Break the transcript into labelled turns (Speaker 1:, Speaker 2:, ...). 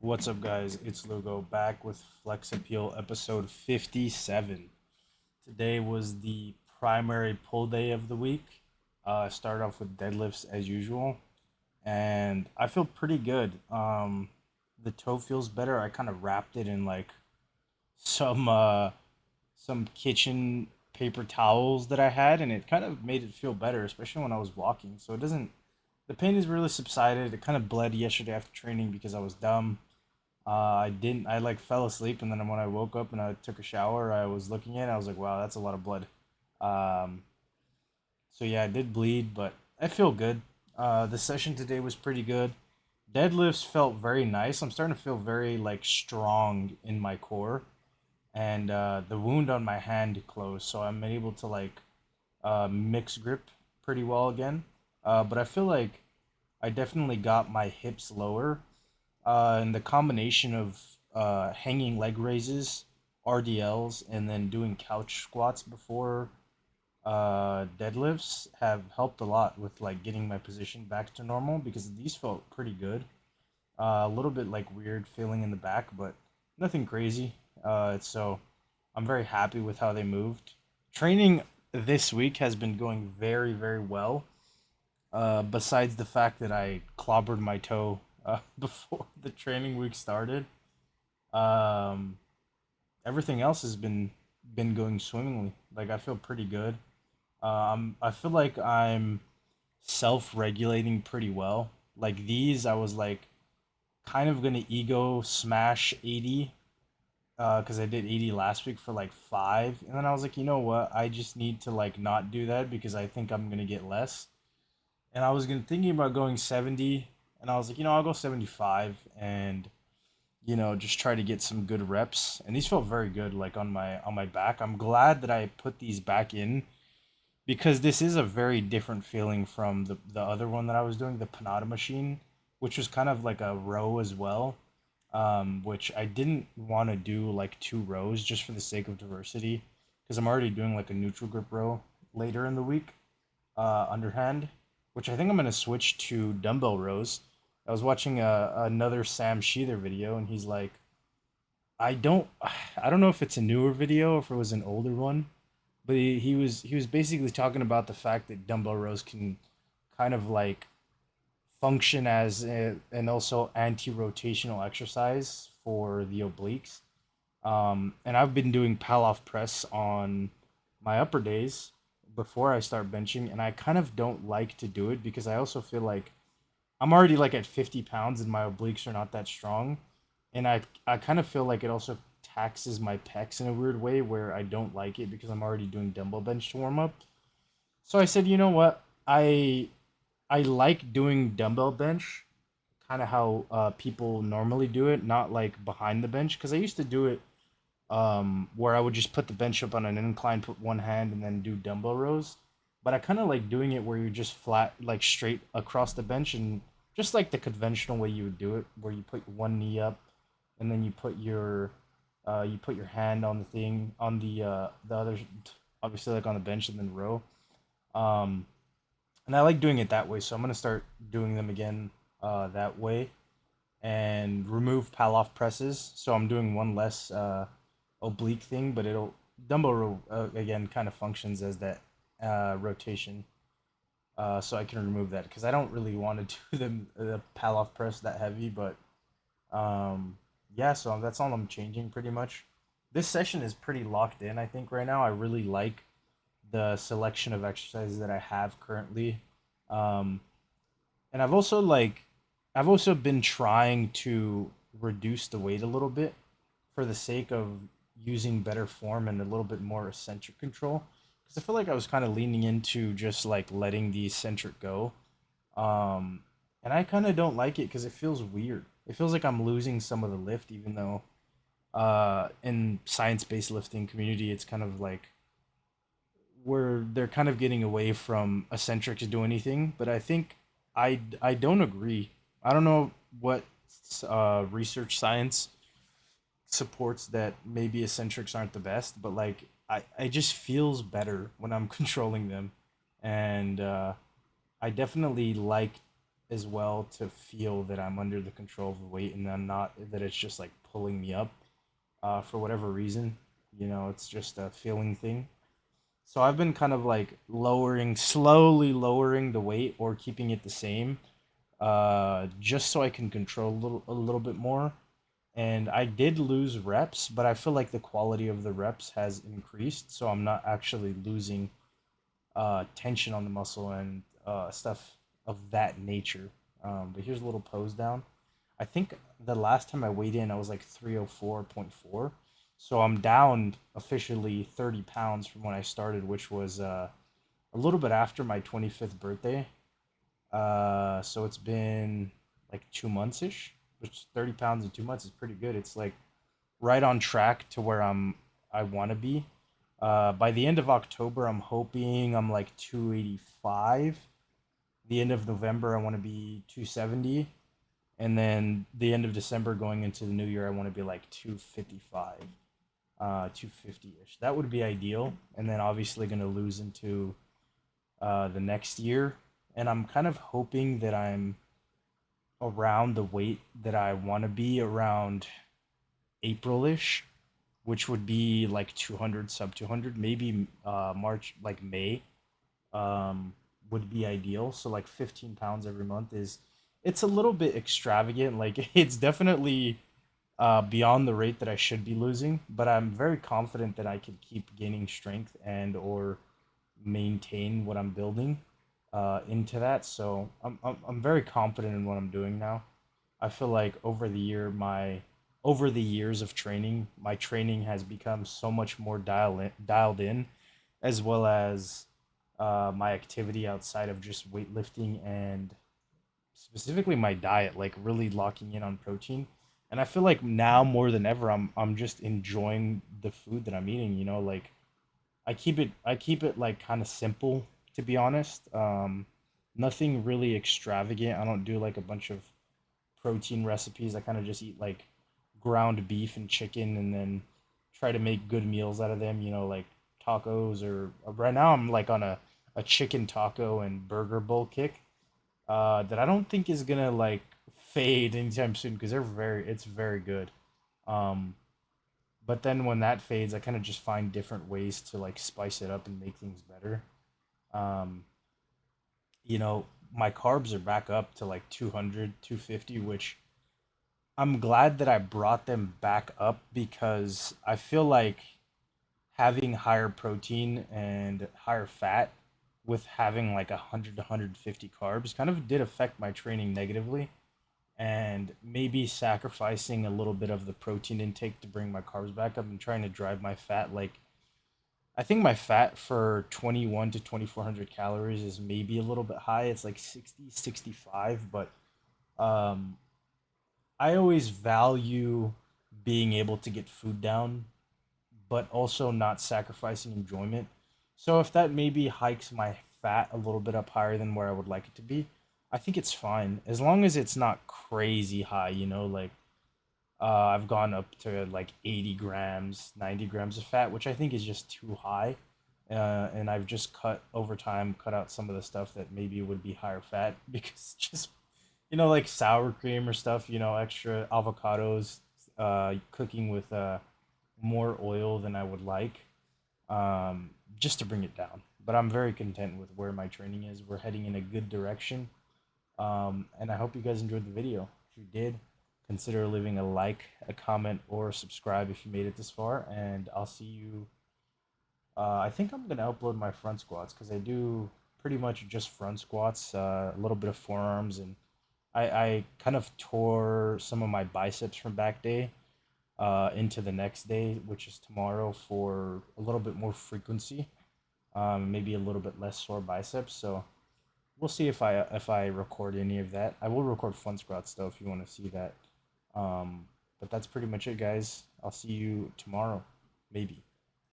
Speaker 1: What's up, guys? It's Lugo back with Flex Appeal episode 57. Today was the primary pull day of the week. I started off with deadlifts as usual, and I feel pretty good. The toe feels better. I kind of wrapped it in like some some kitchen paper towels that I had, and it kind of made it feel better, especially when I was walking. So it doesn't. The pain has really subsided. It kind of bled yesterday after training because I was dumb. I didn't. I like fell asleep, and then when I woke up and I took a shower, I was looking at it. I was like, "Wow, that's a lot of blood." Um, so yeah, I did bleed, but I feel good. The session today was pretty good. Deadlifts felt very nice. I'm starting to feel very like strong in my core, and the wound on my hand closed, so I'm able to like mix grip pretty well again. But I feel like I definitely got my hips lower, and the combination of hanging leg raises, RDLs, and then doing couch squats before deadlifts have helped a lot with like getting my position back to normal because these felt pretty good. A little bit like weird feeling in the back, but nothing crazy. So I'm very happy with how they moved. Training this week has been going very, very well. Besides the fact that I clobbered my toe before the training week started, um, everything else has been going swimmingly. Like I feel pretty good. I feel like I'm self-regulating pretty well. Like these, I was like kind of gonna ego smash 80 because I did 80 last week for like five, and then I was like, you know what? I just need to like not do that because I think I'm gonna get less. And I was gonna thinking about going 70, and I was like, I'll go 75 and just try to get some good reps. And these felt very good, like on my back. I'm glad that I put these back in because this is a very different feeling from the other one that I was doing, the Panada machine, which was kind of like a row as well. Which I didn't want to do like two rows just for the sake of diversity, because I'm already doing like a neutral grip row later in the week, underhand, which I think I'm gonna switch to dumbbell rows. I was watching another Sam Sheether video, and he's like, I don't know if it's a newer video or if it was an older one, but he was basically talking about the fact that dumbbell rows can kind of like function as an also anti-rotational exercise for the obliques. And I've been doing Pallof press on my upper days before I start benching, and I kind of don't like to do it because I also feel like I'm already like at 50 pounds and my obliques are not that strong, and I kind of feel like it also taxes my pecs in a weird way where I don't like it because I'm already doing dumbbell bench to warm up. So I said, you know what, I like doing dumbbell bench, kind of how people normally do it, not like behind the bench, because I used to do it where I would just put the bench up on an incline, put one hand, and then do dumbbell rows. But I kind of like doing it where you're just flat, like straight across the bench, and just like the conventional way you would do it, where you put one knee up, and then you put your hand on the thing on the other, obviously like on the bench, and then row. Um, and I like doing it that way, so I'm gonna start doing them again that way and remove Pallof presses. So I'm doing one less oblique thing, but it'll dumbbell row again kind of functions as that rotation. So I can remove that because I don't really want to do the Pallof press that heavy, but um, yeah. So that's all I'm changing pretty much. This session is pretty locked in, I think, right now. I really like the selection of exercises that I have currently. Um, and I've also been trying to reduce the weight a little bit for the sake of using better form and a little bit more eccentric control, because I feel like I was kind of leaning into just like letting the eccentric go. Um, and I kind of don't like it because it feels weird. It feels like I'm losing some of the lift, even though in science-based lifting community, it's kind of like where they're kind of getting away from eccentric to do anything. But I think I don't agree. I don't know what research science supports that maybe eccentrics aren't the best, but like I just feels better when I'm controlling them, and I definitely like. as well to feel that I'm under the control of the weight and I'm not that it's just like pulling me up for whatever reason. You know, it's just a feeling thing. So I've been kind of like slowly lowering the weight or keeping it the same, just so I can control a little bit more. And I did lose reps, but I feel like the quality of the reps has increased, so I'm not actually losing tension on the muscle and stuff of that nature. But here's a little pose down. I think the last time I weighed in, I was like 304.4. So I'm down officially 30 pounds from when I started, which was a little bit after my 25th birthday. So it's been like 2 months ish, which 30 pounds in 2 months is pretty good. It's like right on track to where I want to be. By the end of October, I'm hoping I'm like 285. The end of November, I want to be 270. And then the end of December going into the new year, I want to be like 255, 250 ish. That would be ideal. And then obviously going to lose into the next year. And I'm kind of hoping that I'm around the weight that I want to be around April-ish, which would be like 200, sub 200, maybe March, like May, um, would be ideal. So like 15 pounds every month is it's a little bit extravagant. Like it's definitely beyond the rate that I should be losing, but I'm very confident that I can keep gaining strength and or maintain what I'm building into that. So I'm very confident in what I'm doing now. I feel like over the years of training, my training has become so much more dialed in, as well as my activity outside of just weightlifting and specifically my diet, like really locking in on protein. And I feel like now more than ever, I'm just enjoying the food that I'm eating. You know, like I keep it like kind of simple, to be honest. Nothing really extravagant. I don't do like a bunch of protein recipes. I kind of just eat like ground beef and chicken and then try to make good meals out of them, you know, like tacos or right now I'm like on a chicken taco and burger bowl kick that I don't think is gonna like fade anytime soon because it's very good. Um, but then when that fades, I kind of just find different ways to like spice it up and make things better. Um, you know, my carbs are back up to like 200, 250, which I'm glad that I brought them back up because I feel like having higher protein and higher fat with having like 100 to 150 carbs kind of did affect my training negatively, and maybe sacrificing a little bit of the protein intake to bring my carbs back up and trying to drive my fat like I think my fat for 21 to 2400 calories is maybe a little bit high. It's like 60, 65, but um I always value being able to get food down, but also not sacrificing enjoyment. So if that maybe hikes my fat a little bit up higher than where I would like it to be, I think it's fine as long as it's not crazy high. You know, like I've gone up to like 80 grams, 90 grams of fat, which I think is just too high. And I've just cut over time, cut out some of the stuff that maybe would be higher fat because just like sour cream or stuff, extra avocados, cooking with more oil than I would like, just to bring it down. But I'm very content with where my training is. We're heading in a good direction. And I hope you guys enjoyed the video. If you did, consider leaving a like, a comment, or subscribe if you made it this far. And I'll see you. I think I'm gonna upload my front squats because I do pretty much just front squats, a little bit of forearms, and I kind of tore some of my biceps from back day into the next day, which is tomorrow, for a little bit more frequency, maybe a little bit less sore biceps. So we'll see if I record any of that. I will record front squats though if you want to see that. But that's pretty much it, guys. I'll see you tomorrow, maybe.